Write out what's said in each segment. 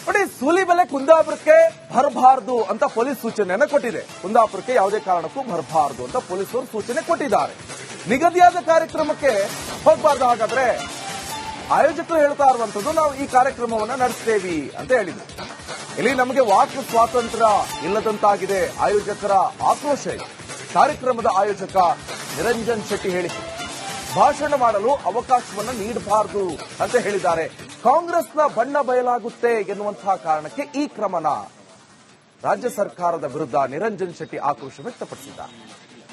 ನೋಡಿ, ಸೂಲಿಬೆಲೆ ಕುಂದಾಪುರಕ್ಕೆ ಬರಬಾರದು ಅಂತ ಪೊಲೀಸ್ ಸೂಚನೆಯನ್ನ ಕೊಟ್ಟಿದೆ. ಕುಂದಾಪುರಕ್ಕೆ ಯಾವುದೇ ಕಾರಣಕ್ಕೂ ಬರಬಾರದು ಅಂತ ಪೊಲೀಸರು ಸೂಚನೆ ಕೊಟ್ಟಿದ್ದಾರೆ. ನಿಗದಿಯಾದ ಕಾರ್ಯಕ್ರಮಕ್ಕೆ ಹೋಗಬಾರ್ದು. ಹಾಗಾದ್ರೆ ಆಯೋಜಕರು ಹೇಳ್ತಾ ಇರುವಂತದ್ದು, ನಾವು ಈ ಕಾರ್ಯಕ್ರಮವನ್ನ ನಡೆಸ್ತೇವೆ ಅಂತ ಹೇಳಿದ್ರು. ಇಲ್ಲಿ ನಮಗೆ ವಾಕ್ ಸ್ವಾತಂತ್ರ್ಯ ಇಲ್ಲದಂತಾಗಿದೆ. ಆಯೋಜಕರ ಆಕ್ರೋಶ ಇದೆ. ಕಾರ್ಯಕ್ರಮದ ಆಯೋಜಕ ನಿರಂಜನ್ ಶೆಟ್ಟಿ ಹೇಳಿಕೆ, ಭಾಷಣ ಮಾಡಲು ಅವಕಾಶವನ್ನು ನೀಡಬಾರದು ಅಂತ ಹೇಳಿದ್ದಾರೆ. ಕಾಂಗ್ರೆಸ್ನ ಬಣ್ಣ ಬಯಲಾಗುತ್ತೆ ಎನ್ನುವಂತಹ ಕಾರಣಕ್ಕೆ ಈ ಕ್ರಮನ ರಾಜ್ಯ ಸರ್ಕಾರದ ವಿರುದ್ಧ ನಿರಂಜನ್ ಶೆಟ್ಟಿ ಆಕ್ರೋಶ ವ್ಯಕ್ತಪಡಿಸಿದ್ದಾರೆ.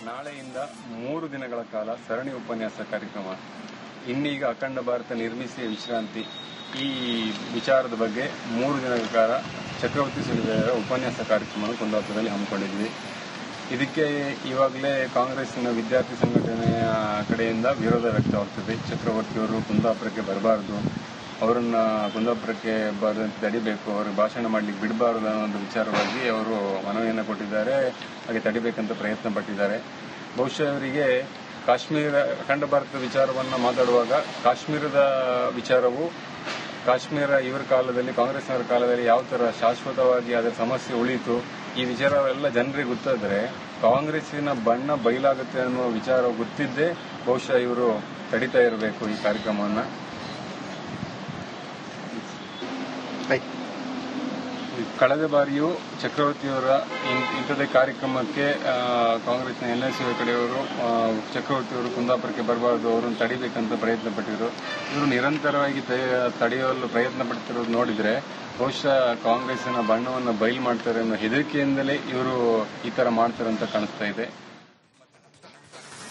ನಾಳೆಯಿಂದ 3 ದಿನಗಳ ಕಾಲ ಸರಣಿ ಉಪನ್ಯಾಸ ಕಾರ್ಯಕ್ರಮ, ಇನ್ನೀಗ ಅಖಂಡ ಭಾರತ ನಿರ್ಮಿಸಿ ವಿಶ್ರಾಂತಿ, ಈ ವಿಚಾರದ ಬಗ್ಗೆ 3 ದಿನಗಳ ಕಾಲ ಚಕ್ರವರ್ತಿ ಸುಲಿಬೆಲೆಯವರ ಉಪನ್ಯಾಸ ಕಾರ್ಯಕ್ರಮವನ್ನು ಕುಂದಾಪುರದಲ್ಲಿ ಹಮ್ಮಿಕೊಂಡಿದ್ವಿ. ಇದಕ್ಕೆ ಈವಾಗಲೇ ಕಾಂಗ್ರೆಸ್ನ ವಿದ್ಯಾರ್ಥಿ ಸಂಘಟನೆಯ ಕಡೆಯಿಂದ ವಿರೋಧ ವ್ಯಕ್ತವಾಗ್ತದೆ. ಚಕ್ರವರ್ತಿಯವರು ಕುಂದಾಪುರಕ್ಕೆ ಬರಬಾರದು, ಅವರನ್ನ ಕುಂದಾಪುರಕ್ಕೆ ಬರದಂತೆ ತಡಿಬೇಕು, ಅವರು ಭಾಷಣ ಮಾಡಲಿಕ್ಕೆ ಬಿಡಬಾರದು ಅನ್ನೋ ಒಂದು ವಿಚಾರವಾಗಿ ಅವರು ಮನವಿಯನ್ನು ಕೊಟ್ಟಿದ್ದಾರೆ. ಹಾಗೆ ತಡಿಬೇಕಂತ ಪ್ರಯತ್ನ ಪಟ್ಟಿದ್ದಾರೆ. ಬಹುಶಃ ಅವರಿಗೆ ಕಾಶ್ಮೀರ ಅಖಂಡ ಭಾರತದ ವಿಚಾರವನ್ನು ಮಾತಾಡುವಾಗ ಕಾಶ್ಮೀರದ ವಿಚಾರವು, ಕಾಶ್ಮೀರ ಇವರ ಕಾಲದಲ್ಲಿ, ಕಾಂಗ್ರೆಸ್ನವರ ಕಾಲದಲ್ಲಿ ಯಾವ ತರ ಶಾಶ್ವತವಾಗಿ ಅದರ ಸಮಸ್ಯೆ ಉಳಿಯಿತು, ಈ ವಿಚಾರವೆಲ್ಲ ಜನರಿಗೆ ಗೊತ್ತಾದರೆ ಕಾಂಗ್ರೆಸ್ಸಿನ ಬಣ್ಣ ಬಯಲಾಗುತ್ತೆ ಅನ್ನುವ ವಿಚಾರ ಗೊತ್ತಿದ್ದೇ ಬಹುಶಃ ಇವರು ತಡಿತಾ ಇರಬೇಕು ಈ ಕಾರ್ಯಕ್ರಮವನ್ನು. ಕಳೆದ ಬಾರಿಯೂ ಚಕ್ರವರ್ತಿಯವರ ಇಂಥದೇ ಕಾರ್ಯಕ್ರಮಕ್ಕೆ ಕಾಂಗ್ರೆಸ್ನ NLC ಕಡೆಯವರು ಚಕ್ರವರ್ತಿಯವರು ಕುಂದಾಪುರಕ್ಕೆ ಬರಬಾರದು, ಅವರನ್ನು ತಡಿಬೇಕಂತ ಪ್ರಯತ್ನ ಪಟ್ಟಿದ್ರು. ಇವರು ನಿರಂತರವಾಗಿ ತಡೆಯಲು ಪ್ರಯತ್ನ ಪಡ್ತಿರೋದು ನೋಡಿದ್ರೆ ಬಹುಶಃ ಕಾಂಗ್ರೆಸ್ಸಿನ ಬಣ್ಣವನ್ನು ಬಯಲು ಮಾಡ್ತಾರೆ ಅನ್ನೋ ಹೆದರಿಕೆಯಿಂದಲೇ ಇವರು ಈ ತರ ಮಾಡ್ತಾರೆ ಅಂತ ಕಾಣಿಸ್ತಾ ಇದೆ.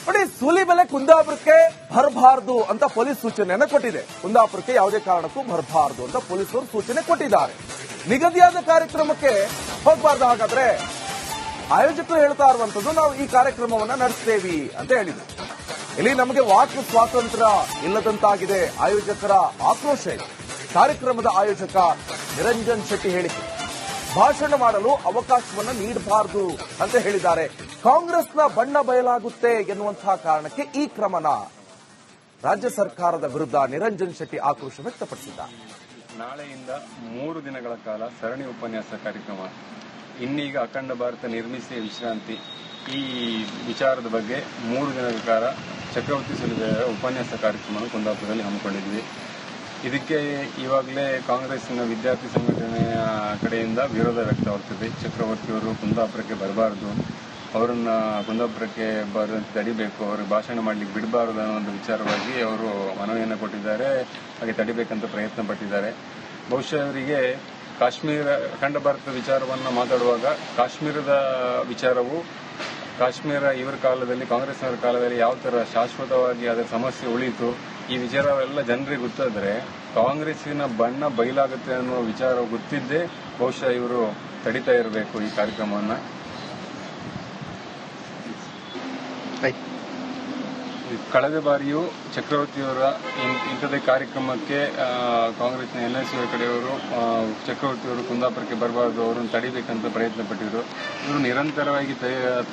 ನೋಡಿ, ಸೂಲಿಬೆಲೆ ಕುಂದಾಪುರಕ್ಕೆ ಬರಬಾರದು ಅಂತ ಪೊಲೀಸ್ ಸೂಚನೆಯನ್ನ ಕೊಟ್ಟಿದೆ. ಕುಂದಾಪುರಕ್ಕೆ ಯಾವುದೇ ಕಾರಣಕ್ಕೂ ಬರಬಾರದು ಅಂತ ಪೊಲೀಸರು ಸೂಚನೆ ಕೊಟ್ಟಿದ್ದಾರೆ. ನಿಗದಿಯಾದ ಕಾರ್ಯಕ್ರಮಕ್ಕೆ ಹೋಗಬಾರ್ದು. ಹಾಗಾದ್ರೆ ಆಯೋಜಕರು ಹೇಳ್ತಾ ಇರುವಂತದ್ದು, ನಾವು ಈ ಕಾರ್ಯಕ್ರಮವನ್ನ ನಡೆಸ್ತೇವೆ ಅಂತ ಹೇಳಿದ್ರು. ಇಲ್ಲಿ ನಮಗೆ ವಾಕ್ ಸ್ವಾತಂತ್ರ್ಯ ಇಲ್ಲದಂತಾಗಿದೆ. ಆಯೋಜಕರ ಆಕ್ರೋಶ ಇದೆ. ಕಾರ್ಯಕ್ರಮದ ಆಯೋಜಕ ನಿರಂಜನ್ ಶೆಟ್ಟಿ ಹೇಳಿಕೆ, ಭಾಷಣ ಮಾಡಲು ಅವಕಾಶವನ್ನು ನೀಡಬಾರದು ಅಂತ ಹೇಳಿದ್ದಾರೆ. ಕಾಂಗ್ರೆಸ್ನ ಬಣ್ಣ ಬಯಲಾಗುತ್ತೆ ಎನ್ನುವಂತಹ ಕಾರಣಕ್ಕೆ ಈ ಕ್ರಮನ ರಾಜ್ಯ ಸರ್ಕಾರದ ವಿರುದ್ಧ ನಿರಂಜನ್ ಶೆಟ್ಟಿ ಆಕ್ರೋಶ ವ್ಯಕ್ತಪಡಿಸಿದ್ದಾರೆ. ನಾಳೆಯಿಂದ 3 ದಿನಗಳ ಕಾಲ ಸರಣಿ ಉಪನ್ಯಾಸ ಕಾರ್ಯಕ್ರಮ, ಇನ್ನೀಗ ಅಖಂಡ ಭಾರತ ನಿರ್ಮಿಸಿ ವಿಶ್ರಾಂತಿ, ಈ ವಿಚಾರದ ಬಗ್ಗೆ 3 ದಿನಗಳ ಕಾಲ ಚಕ್ರವರ್ತಿ ಸುಲಿಬೆಲೆಯವರ ಉಪನ್ಯಾಸ ಕಾರ್ಯಕ್ರಮವನ್ನು ಕುಂದಾಪುರದಲ್ಲಿ ಹಮ್ಮಿಕೊಂಡಿದ್ವಿ. ಇದಕ್ಕೆ ಈವಾಗಲೇ ಕಾಂಗ್ರೆಸ್ನ ವಿದ್ಯಾರ್ಥಿ ಸಂಘಟನೆಯ ಕಡೆಯಿಂದ ವಿರೋಧ ವ್ಯಕ್ತವಾಗ್ತದೆ. ಚಕ್ರವರ್ತಿಯವರು ಕುಂದಾಪುರಕ್ಕೆ ಬರಬಾರದು, ಅವರನ್ನ ಕುಂದಾಪುರಕ್ಕೆ ಬರದಂತೆ ತಡಿಬೇಕು, ಅವರು ಭಾಷಣ ಮಾಡಲಿಕ್ಕೆ ಬಿಡಬಾರದು ಅನ್ನೋ ಒಂದು ವಿಚಾರವಾಗಿ ಅವರು ಮನವಿಯನ್ನು ಕೊಟ್ಟಿದ್ದಾರೆ. ಹಾಗೆ ತಡಿಬೇಕಂತ ಪ್ರಯತ್ನ ಪಟ್ಟಿದ್ದಾರೆ. ಬಹುಶಃ ಅವರಿಗೆ ಕಾಶ್ಮೀರ ಅಖಂಡ ಭಾರತದ ವಿಚಾರವನ್ನು ಮಾತಾಡುವಾಗ ಕಾಶ್ಮೀರದ ವಿಚಾರವು, ಕಾಶ್ಮೀರ ಇವರ ಕಾಲದಲ್ಲಿ, ಕಾಂಗ್ರೆಸ್ನವರ ಕಾಲದಲ್ಲಿ ಯಾವ ತರ ಶಾಶ್ವತವಾಗಿ ಅದರ ಸಮಸ್ಯೆ ಉಳಿಯಿತು, ಈ ವಿಚಾರವೆಲ್ಲ ಜನರಿಗೆ ಗೊತ್ತಾದರೆ ಕಾಂಗ್ರೆಸ್ಸಿನ ಬಣ್ಣ ಬಯಲಾಗುತ್ತೆ ಅನ್ನುವ ವಿಚಾರ ಗೊತ್ತಿದ್ದೇ ಬಹುಶಃ ಇವರು ತಡಿತಾ ಇರಬೇಕು ಈ ಕಾರ್ಯಕ್ರಮವನ್ನು. ಕಳೆದ ಬಾರಿಯೂ ಚಕ್ರವರ್ತಿಯವರ ಇಂಥದೇ ಕಾರ್ಯಕ್ರಮಕ್ಕೆ ಕಾಂಗ್ರೆಸ್ನ NLC ಕಡೆಯವರು ಚಕ್ರವರ್ತಿಯವರು ಕುಂದಾಪುರಕ್ಕೆ ಬರಬಾರದು, ಅವರನ್ನು ತಡಿಬೇಕಂತ ಪ್ರಯತ್ನ ಪಟ್ಟಿದ್ರು. ಇವರು ನಿರಂತರವಾಗಿ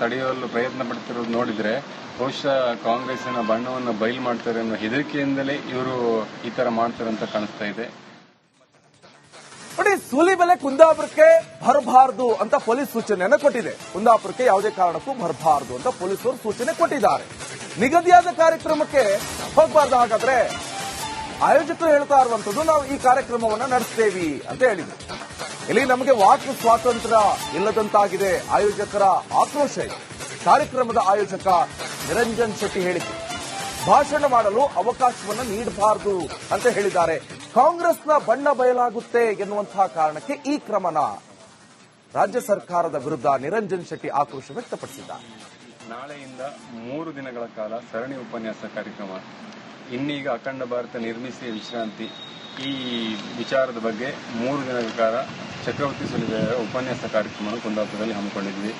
ತಡೆಯಲು ಪ್ರಯತ್ನ ಪಡ್ತಿರೋದು ನೋಡಿದ್ರೆ ಬಹುಶಃ ಕಾಂಗ್ರೆಸ್ಸಿನ ಬಣ್ಣವನ್ನು ಬಯಲು ಮಾಡ್ತಾರೆ ಅನ್ನೋ ಹೆದರಿಕೆಯಿಂದಲೇ ಇವರು ಈ ತರ ಮಾಡ್ತಾರೆ ಅಂತ ಕಾಣಿಸ್ತಾ ಇದೆ. ನೋಡಿ, ಸೂಲಿಬೆಲೆ ಕುಂದಾಪುರಕ್ಕೆ ಬರಬಾರದು ಅಂತ ಪೊಲೀಸ್ ಸೂಚನೆಯನ್ನ ಕೊಟ್ಟಿದೆ. ಕುಂದಾಪುರಕ್ಕೆ ಯಾವುದೇ ಕಾರಣಕ್ಕೂ ಬರಬಾರದು ಅಂತ ಪೊಲೀಸರು ಸೂಚನೆ ಕೊಟ್ಟಿದ್ದಾರೆ. ನಿಗದಿಯಾದ ಕಾರ್ಯಕ್ರಮಕ್ಕೆ ಹೋಗಬಾರ್ದು. ಹಾಗಾದ್ರೆ ಆಯೋಜಕರು ಹೇಳ್ತಾ ಇರುವಂತದ್ದು, ನಾವು ಈ ಕಾರ್ಯಕ್ರಮವನ್ನ ನಡೆಸ್ತೇವೆ ಅಂತ ಹೇಳಿದ್ರು. ಇಲ್ಲಿ ನಮಗೆ ವಾಕ್ ಸ್ವಾತಂತ್ರ್ಯ ಇಲ್ಲದಂತಾಗಿದೆ. ಆಯೋಜಕರ ಆಕ್ರೋಶ ಇದೆ. ಕಾರ್ಯಕ್ರಮದ ಆಯೋಜಕ ನಿರಂಜನ್ ಶೆಟ್ಟಿ ಹೇಳಿಕೆ, ಭಾಷಣ ಮಾಡಲು ಅವಕಾಶವನ್ನು ನೀಡಬಾರದು ಅಂತ ಹೇಳಿದ್ದಾರೆ. ಕಾಂಗ್ರೆಸ್ನ ಬಣ್ಣ ಬಯಲಾಗುತ್ತೆ ಎನ್ನುವಂತಹ ಕಾರಣಕ್ಕೆ ಈ ಕ್ರಮನ ರಾಜ್ಯ ಸರ್ಕಾರದ ವಿರುದ್ಧ ನಿರಂಜನ್ ಶೆಟ್ಟಿ ಆಕ್ರೋಶ ವ್ಯಕ್ತಪಡಿಸಿದ್ದಾರೆ. ನಾಳೆಯಿಂದ 3 ದಿನಗಳ ಕಾಲ ಸರಣಿ ಉಪನ್ಯಾಸ ಕಾರ್ಯಕ್ರಮ, ಇನ್ನೀಗ ಅಖಂಡ ಭಾರತ ನಿರ್ಮಿಸಿ ವಿಶ್ರಾಂತಿ, ಈ ವಿಚಾರದ ಬಗ್ಗೆ 3 ದಿನಗಳ ಕಾಲ ಚಕ್ರವರ್ತಿ ಸುಲಿಬೆಲೆಯವರ ಉಪನ್ಯಾಸ ಕಾರ್ಯಕ್ರಮವನ್ನು ಕುಂದಾಪುರದಲ್ಲಿ ಹಮ್ಮಿಕೊಂಡಿದ್ವಿ.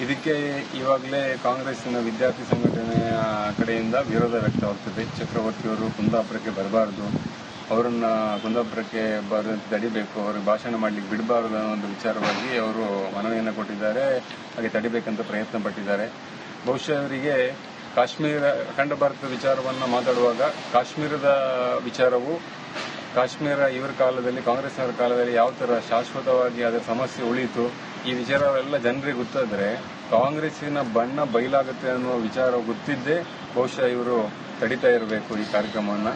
ಇದಕ್ಕೆ ಈವಾಗಲೇ ಕಾಂಗ್ರೆಸ್ನ ವಿದ್ಯಾರ್ಥಿ ಸಂಘಟನೆಯ ಕಡೆಯಿಂದ ವಿರೋಧ ವ್ಯಕ್ತವಾಗ್ತದೆ. ಚಕ್ರವರ್ತಿಯವರು ಕುಂದಾಪುರಕ್ಕೆ ಬರಬಾರದು, ಅವರನ್ನ ಕುಂದಾಪುರಕ್ಕೆ ಬರದಂತೆ ತಡಿಬೇಕು, ಅವರು ಭಾಷಣ ಮಾಡಲಿಕ್ಕೆ ಬಿಡಬಾರದು ಅನ್ನೋ ಒಂದು ವಿಚಾರವಾಗಿ ಅವರು ಮನವಿಯನ್ನು ಕೊಟ್ಟಿದ್ದಾರೆ. ಹಾಗೆ ತಡಿಬೇಕಂತ ಪ್ರಯತ್ನ ಪಟ್ಟಿದ್ದಾರೆ. ಬಹುಶಃ ಅವರಿಗೆ ಕಾಶ್ಮೀರ ಅಖಂಡ ಭಾರತದ ವಿಚಾರವನ್ನು ಮಾತಾಡುವಾಗ ಕಾಶ್ಮೀರದ ವಿಚಾರವು, ಕಾಶ್ಮೀರ ಇವರ ಕಾಲದಲ್ಲಿ, ಕಾಂಗ್ರೆಸ್ನವರ ಕಾಲದಲ್ಲಿ ಯಾವ ತರ ಶಾಶ್ವತವಾಗಿ ಅದರ ಸಮಸ್ಯೆ ಉಳಿಯಿತು, ಈ ವಿಚಾರವೆಲ್ಲ ಜನರಿಗೆ ಗೊತ್ತಾದ್ರೆ ಕಾಂಗ್ರೆಸ್ಸಿನ ಬಣ್ಣ ಬಯಲಾಗುತ್ತೆ ಅನ್ನುವ ವಿಚಾರ ಗೊತ್ತಿದ್ದೇ ಬಹುಶಃ ಇವರು ತಡಿತಾ ಇರಬೇಕು ಈ ಕಾರ್ಯಕ್ರಮವನ್ನ.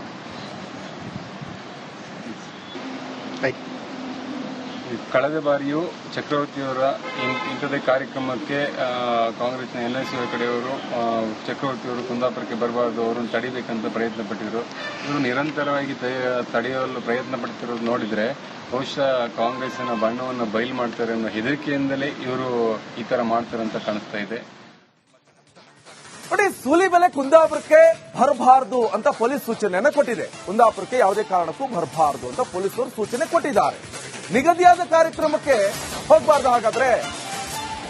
ಕಳೆದ ಬಾರಿಯೂ ಚಕ್ರವರ್ತಿಯವರ ಇಂಥದೇ ಕಾರ್ಯಕ್ರಮಕ್ಕೆ ಕಾಂಗ್ರೆಸ್ನ NLC ಕಡೆಯವರು ಚಕ್ರವರ್ತಿಯವರು ಕುಂದಾಪುರಕ್ಕೆ ಬರಬಾರದು, ಅವರನ್ನು ತಡಿಬೇಕಂತ ಪ್ರಯತ್ನ ಪಟ್ಟಿದ್ರು. ಇವರು ನಿರಂತರವಾಗಿ ತಡೆಯಲು ಪ್ರಯತ್ನ ಪಡ್ತಿರೋದು ನೋಡಿದ್ರೆ ಬಹುಶಃ ಕಾಂಗ್ರೆಸ್ಸಿನ ಬಣ್ಣವನ್ನು ಬಯಲು ಮಾಡ್ತಾರೆ ಅನ್ನೋ ಹೆದರಿಕೆಯಿಂದಲೇ ಇವರು ಈ ತರ ಮಾಡ್ತಾರೆ ಅಂತ ಕಾಣಿಸ್ತಾ ಇದೆ. ನೋಡಿ, ಸೂಲಿಬೆಲೆ ಕುಂದಾಪುರಕ್ಕೆ ಬರಬಾರದು ಅಂತ ಪೊಲೀಸ್ ಸೂಚನೆಯನ್ನ ಕೊಟ್ಟಿದೆ. ಕುಂದಾಪುರಕ್ಕೆ ಯಾವುದೇ ಕಾರಣಕ್ಕೂ ಬರಬಾರದು ಅಂತ ಪೊಲೀಸರು ಸೂಚನೆ ಕೊಟ್ಟಿದ್ದಾರೆ. ನಿಗದಿಯಾದ ಕಾರ್ಯಕ್ರಮಕ್ಕೆ ಹೋಗಬಾರ್ದು. ಹಾಗಾದ್ರೆ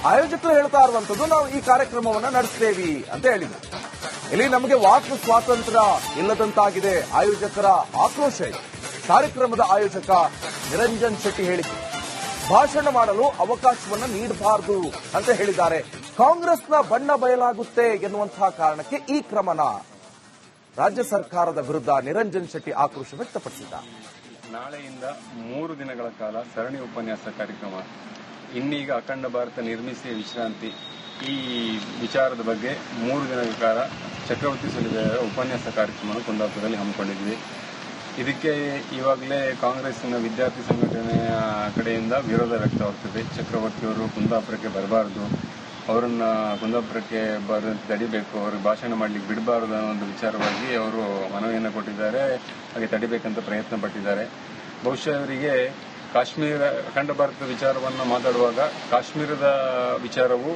ಆಯೋಜಕರು ಹೇಳ್ತಾ ಇರುವಂತದ್ದು, ನಾವು ಈ ಕಾರ್ಯಕ್ರಮವನ್ನ ನಡೆಸ್ತೇವೆ ಅಂತ ಹೇಳಿದ್ರು. ಇಲ್ಲಿ ನಮಗೆ ವಾಕ್ ಸ್ವಾತಂತ್ರ್ಯ ಇಲ್ಲದಂತಾಗಿದೆ, ಆಯೋಜಕರ ಆಕ್ರೋಶ ಇದೆ. ಕಾರ್ಯಕ್ರಮದ ಆಯೋಜಕ ನಿರಂಜನ್ ಶೆಟ್ಟಿ ಹೇಳಿಕೆ, ಭಾಷಣ ಮಾಡಲು ಅವಕಾಶವನ್ನ ನೀಡಬಾರದು ಅಂತ ಹೇಳಿದ್ದಾರೆ. ಕಾಂಗ್ರೆಸ್ನ ಬಣ್ಣ ಬಯಲಾಗುತ್ತೆ ಎನ್ನುವಂತಹ ಕಾರಣಕ್ಕೆ ಈ ಕ್ರಮನ ರಾಜ್ಯ ಸರ್ಕಾರದ ವಿರುದ್ಧ ನಿರಂಜನ್ ಶೆಟ್ಟಿ ಆಕ್ರೋಶ ವ್ಯಕ್ತಪಡಿಸಿದ್ದಾರೆ. ನಾಳೆಯಿಂದ 3 ದಿನಗಳ ಕಾಲ ಸರಣಿ ಉಪನ್ಯಾಸ ಕಾರ್ಯಕ್ರಮ, ಇನ್ನೀಗ ಅಖಂಡ ಭಾರತ ನಿರ್ಮಿಸಿ ವಿಶ್ರಾಂತಿ, ಈ ವಿಚಾರದ ಬಗ್ಗೆ 3 ದಿನಗಳ ಕಾಲ ಚಕ್ರವರ್ತಿ ಸುಲಿಬೆಲೆಯವರ ಉಪನ್ಯಾಸ ಕಾರ್ಯಕ್ರಮವನ್ನು ಕುಂದಾಪುರದಲ್ಲಿ ಹಮ್ಮಿಕೊಂಡಿದ್ವಿ. ಇದಕ್ಕೆ ಈವಾಗಲೇ ಕಾಂಗ್ರೆಸ್ಸಿನ ವಿದ್ಯಾರ್ಥಿ ಸಂಘಟನೆಯ ಕಡೆಯಿಂದ ವಿರೋಧ ವ್ಯಕ್ತವಾಗ್ತದೆ. ಚಕ್ರವರ್ತಿಯವರು ಕುಂದಾಪುರಕ್ಕೆ ಬರಬಾರದು, ಅವರನ್ನ ಕುಂದಾಪುರಕ್ಕೆ ಬರೋದು ತಡಿಬೇಕು, ಅವ್ರಿಗೆ ಭಾಷಣ ಮಾಡ್ಲಿಕ್ಕೆ ಬಿಡಬಾರದು ಅನ್ನೋ ಒಂದು ವಿಚಾರವಾಗಿ ಅವರು ಮನವಿಯನ್ನು ಕೊಟ್ಟಿದ್ದಾರೆ. ಹಾಗೆ ತಡಿಬೇಕಂತ ಪ್ರಯತ್ನ ಪಟ್ಟಿದ್ದಾರೆ. ಬಹುಶಃ ಅವರಿಗೆ ಕಾಶ್ಮೀರ ಅಖಂಡ ಭಾರತದ ವಿಚಾರವನ್ನು ಮಾತಾಡುವಾಗ ಕಾಶ್ಮೀರದ ವಿಚಾರವು,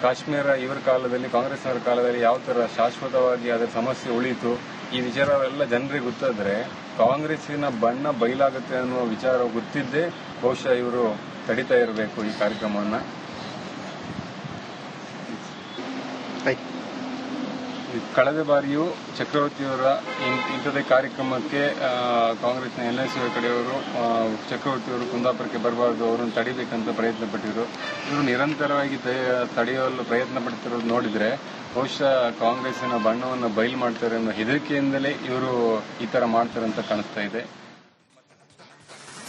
ಕಾಶ್ಮೀರ ಇವರ ಕಾಲದಲ್ಲಿ, ಕಾಂಗ್ರೆಸ್ನವರ ಕಾಲದಲ್ಲಿ ಯಾವ ತರ ಶಾಶ್ವತವಾಗಿ ಅದರ ಸಮಸ್ಯೆ ಉಳಿಯಿತು, ಈ ವಿಚಾರವೆಲ್ಲ ಜನರಿಗೆ ಗೊತ್ತಾದ್ರೆ ಕಾಂಗ್ರೆಸ್ಸಿನ ಬಣ್ಣ ಬಯಲಾಗುತ್ತೆ ಅನ್ನುವ ವಿಚಾರ ಗೊತ್ತಿದ್ದೇ ಬಹುಶಃ ಇವರು ತಡಿತಾ ಇರಬೇಕು ಈ ಕಾರ್ಯಕ್ರಮವನ್ನ. ಕಳೆದ ಬಾರಿಯೂ ಚಕ್ರವರ್ತಿಯವರ ಇಂಥದೇ ಕಾರ್ಯಕ್ರಮಕ್ಕೆ ಕಾಂಗ್ರೆಸ್ನ NLC ಕಡೆಯವರು ಚಕ್ರವರ್ತಿಯವರು ಕುಂದಾಪುರಕ್ಕೆ ಬರಬಾರದು, ಅವರನ್ನು ತಡಿಬೇಕಂತ ಪ್ರಯತ್ನ ಪಟ್ಟಿದ್ರು. ಇವರು ನಿರಂತರವಾಗಿ ತಡೆಯಲು ಪ್ರಯತ್ನ ಪಡ್ತಿರೋದು ನೋಡಿದ್ರೆ ಬಹುಶಃ ಕಾಂಗ್ರೆಸ್ಸಿನ ಬಣ್ಣವನ್ನು ಬಯಲು ಮಾಡ್ತಾರೆ ಅನ್ನೋ ಹೆದರಿಕೆಯಿಂದಲೇ ಇವರು ಈ ತರ ಮಾಡ್ತಾರೆ ಅಂತ ಕಾಣಿಸ್ತಾ ಇದೆ.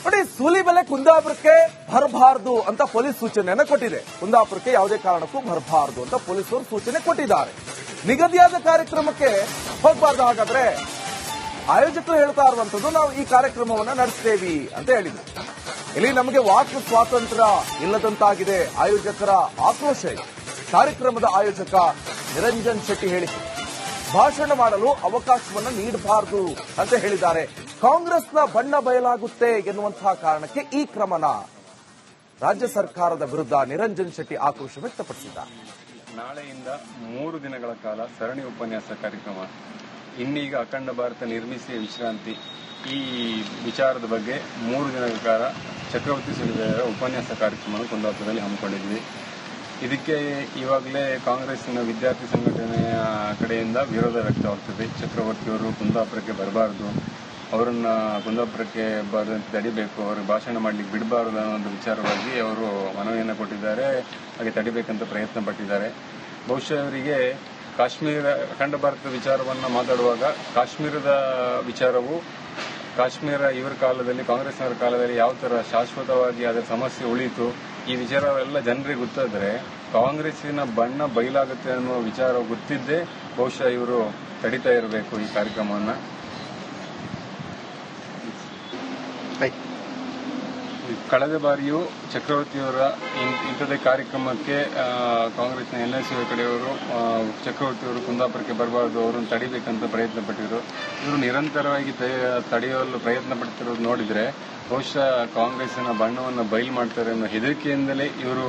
ನೋಡಿ, ಸೂಲಿಬೆಲೆ ಕುಂದಾಪುರಕ್ಕೆ ಬರಬಾರದು ಅಂತ ಪೊಲೀಸ್ ಸೂಚನೆಯನ್ನ ಕೊಟ್ಟಿದೆ. ಕುಂದಾಪುರಕ್ಕೆ ಯಾವುದೇ ಕಾರಣಕ್ಕೂ ಬರಬಾರದು ಅಂತ ಪೊಲೀಸರು ಸೂಚನೆ ಕೊಟ್ಟಿದ್ದಾರೆ. ನಿಗದಿಯಾದ ಕಾರ್ಯಕ್ರಮಕ್ಕೆ ಹೋಗಬಾರ್ದು. ಹಾಗಾದ್ರೆ ಆಯೋಜಕರು ಹೇಳ್ತಾ ಇರುವಂತದ್ದು, ನಾವು ಈ ಕಾರ್ಯಕ್ರಮವನ್ನ ನಡೆಸ್ತೇವೆ ಅಂತ ಹೇಳಿದ್ರು. ಇಲ್ಲಿ ನಮಗೆ ವಾಕ್ ಸ್ವಾತಂತ್ರ್ಯ ಇಲ್ಲದಂತಾಗಿದೆ, ಆಯೋಜಕರ ಆಕ್ರೋಶ ಇದೆ. ಕಾರ್ಯಕ್ರಮದ ಆಯೋಜಕ ನಿರಂಜನ್ ಶೆಟ್ಟಿ ಹೇಳಿಕೆ, ಭಾಷಣ ಮಾಡಲು ಅವಕಾಶವನ್ನ ನೀಡಬಾರದು ಅಂತ ಹೇಳಿದ್ದಾರೆ. ಕಾಂಗ್ರೆಸ್ನ ಬಣ್ಣ ಬಯಲಾಗುತ್ತೆ ಎನ್ನುವಂತಹ ಕಾರಣಕ್ಕೆ ಈ ಕ್ರಮನ ರಾಜ್ಯ ಸರ್ಕಾರದ ವಿರುದ್ಧ ನಿರಂಜನ್ ಶೆಟ್ಟಿ ಆಕ್ರೋಶ ವ್ಯಕ್ತಪಡಿಸಿದ್ದಾರೆ. ನಾಳೆಯಿಂದ 3 ದಿನಗಳ ಕಾಲ ಸರಣಿ ಉಪನ್ಯಾಸ ಕಾರ್ಯಕ್ರಮ, ಇನ್ನೀಗ ಅಖಂಡ ಭಾರತ ನಿರ್ಮಿಸಿ ವಿಶ್ರಾಂತಿ, ಈ ವಿಚಾರದ ಬಗ್ಗೆ 3 ದಿನಗಳ ಕಾಲ ಚಕ್ರವರ್ತಿ ಸುಲಿಬೆಲೆಯವರ ಉಪನ್ಯಾಸ ಕಾರ್ಯಕ್ರಮವನ್ನು ಕುಂದಾಪುರದಲ್ಲಿ ಹಮ್ಮಿಕೊಂಡಿದ್ವಿ. ಇದಕ್ಕೆ ಈವಾಗಲೇ ಕಾಂಗ್ರೆಸ್ಸಿನ ವಿದ್ಯಾರ್ಥಿ ಸಂಘಟನೆಯ ಕಡೆಯಿಂದ ವಿರೋಧ ವ್ಯಕ್ತವಾಗ್ತದೆ. ಚಕ್ರವರ್ತಿಯವರು ಕುಂದಾಪುರಕ್ಕೆ ಬರಬಾರದು, ಅವರನ್ನ ಕುಂದಾಪುರಕ್ಕೆ ಬರೋದು ತಡಿಬೇಕು, ಅವ್ರಿಗೆ ಭಾಷಣ ಮಾಡ್ಲಿಕ್ಕೆ ಬಿಡಬಾರದು ಅನ್ನೋ ಒಂದು ವಿಚಾರವಾಗಿ ಅವರು ಮನವಿಯನ್ನು ಕೊಟ್ಟಿದ್ದಾರೆ. ಹಾಗೆ ತಡಿಬೇಕಂತ ಪ್ರಯತ್ನ ಪಟ್ಟಿದ್ದಾರೆ. ಬಹುಶಃ ಅವರಿಗೆ ಕಾಶ್ಮೀರ ಅಖಂಡ ಭಾರತದ ವಿಚಾರವನ್ನು ಮಾತಾಡುವಾಗ ಕಾಶ್ಮೀರದ ವಿಚಾರವು, ಕಾಶ್ಮೀರ ಇವರ ಕಾಲದಲ್ಲಿ, ಕಾಂಗ್ರೆಸ್ನವರ ಕಾಲದಲ್ಲಿ ಯಾವ ತರ ಶಾಶ್ವತವಾಗಿ ಅದರ ಸಮಸ್ಯೆ ಉಳಿಯಿತು, ಈ ವಿಚಾರವೆಲ್ಲ ಜನರಿಗೆ ಗೊತ್ತಾದ್ರೆ ಕಾಂಗ್ರೆಸ್ಸಿನ ಬಣ್ಣ ಬಯಲಾಗುತ್ತೆ ಅನ್ನುವ ವಿಚಾರ ಗೊತ್ತಿದ್ದೇ ಬಹುಶಃ ಇವರು ತಡಿತಾ ಇರಬೇಕು ಈ ಕಾರ್ಯಕ್ರಮವನ್ನ. ಕಳೆದ ಬಾರಿಯೂ ಚಕ್ರವರ್ತಿಯವರ ಇಂಥದೇ ಕಾರ್ಯಕ್ರಮಕ್ಕೆ ಕಾಂಗ್ರೆಸ್ನ NLC ಕಡೆಯವರು ಚಕ್ರವರ್ತಿಯವರು ಕುಂದಾಪುರಕ್ಕೆ ಬರಬಾರದು, ಅವರನ್ನು ತಡಿಬೇಕಂತ ಪ್ರಯತ್ನ ಪಟ್ಟಿದ್ರು. ಇವರು ನಿರಂತರವಾಗಿ ತಡೆಯಲು ಪ್ರಯತ್ನ ಪಡ್ತಿರೋದು ನೋಡಿದ್ರೆ ಬಹುಶಃ ಕಾಂಗ್ರೆಸ್ಸಿನ ಬಣ್ಣವನ್ನು ಬಯಲು ಮಾಡ್ತಾರೆ ಅನ್ನೋ ಹೆದರಿಕೆಯಿಂದಲೇ ಇವರು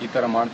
ಈ ತರ ಮಾಡ್ತಾರೆ.